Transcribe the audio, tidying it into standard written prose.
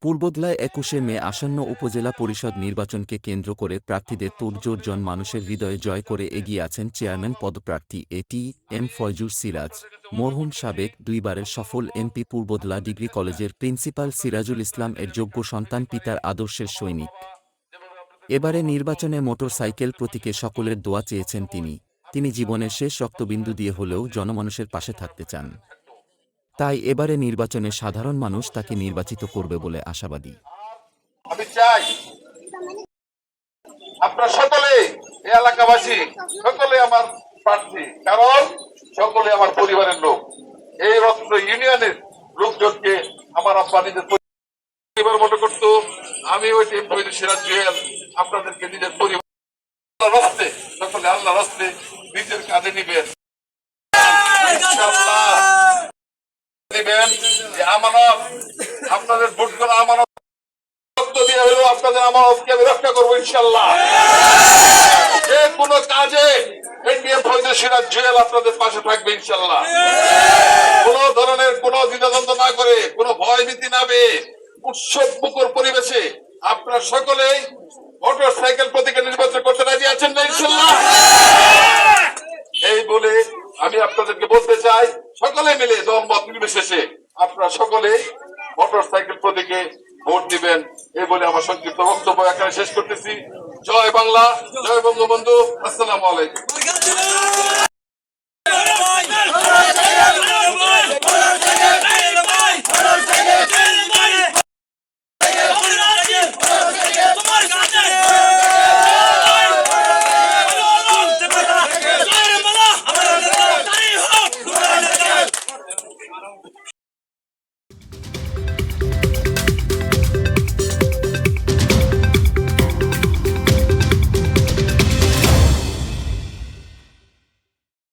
পূর্বদলায় ২১শে মে আসন্ন উপজেলা পরিষদ নির্বাচনকে কেন্দ্র করে প্রার্থীদের তোড়জোড় মানুষের হৃদয়ে জয় করে এগিয়ে আছেন চেয়ারম্যান পদপ্রার্থী এ.টি.এম. ফয়জুর সিরাজ, মরহুম সাবেক দুইবারের সফল এমপি পূর্বদলা ডিগ্রি কলেজের প্রিন্সিপাল সিরাজুল ইসলাম এর যোগ্য সন্তান পিতার আদর্শের সৈনিক। এবারে নির্বাচনে মোটরসাইকেল প্রতীকে সকলের দোয়া চেয়েছেন তিনি জীবনের শেষ রক্তবিন্দু দিয়ে হলেও জনমানুষের পাশে থাকতে চান। তাই এবারে নির্বাচনে সাধারণ মানুষ তাকে নির্বাচিত করবে বলে আশাবাদী। আমি চাই আপনারা সকলে এই এলাকাবাসী সকলে আমার প্রার্থী, কারণ সকলে আমার পরিবারের লোক। এই রত্ন ইউনিয়নের লোকজনকে আমার আব্বা নিজের পরিবার মনে করতো, আমি ওই সিরাজ জুয়েল আপনাদেরকে নিজের পরিবার রাস্তে সকলে আল্লাহ রাস্তে নিজের কাঁধে নিবেন, নিবেন যে আমানত, আপনাদের ভোট করা আমানত দিয়ে হলো আপনাদের আমানতকে আমি রক্ষা করবো ইনশাল্লাহ। যে কোনো কাজে এ.টি.এম. ফয়জুর সিরাজ জুয়েল আপনাদের পাশে থাকবে ইনশাল্লাহ। কোন ধরনের কোন দ্বিধাদ্বন্দ্ব না করে, কোন ভয় ভীতি না পেয়ে উৎসব মুখর পরিবেশে আপনারা সকলেই মোটর সাইকেল প্রতীকে নির্বাচন করতে রাজি আছেন না ইনশাল্লাহ? এই বলে আমি আপনাদেরকে বলতে চাই, সকলে মিলে দল মত নির্বিশেষে আপনারা সকলে মোটর সাইকেল প্রতীকে ভোট দিবেন। এই বলে আমার সংক্ষিপ্ত বক্তব্য এখানে শেষ করতেছি। জয় বাংলা, জয় বঙ্গবন্ধু। আসসালামু আলাইকুম।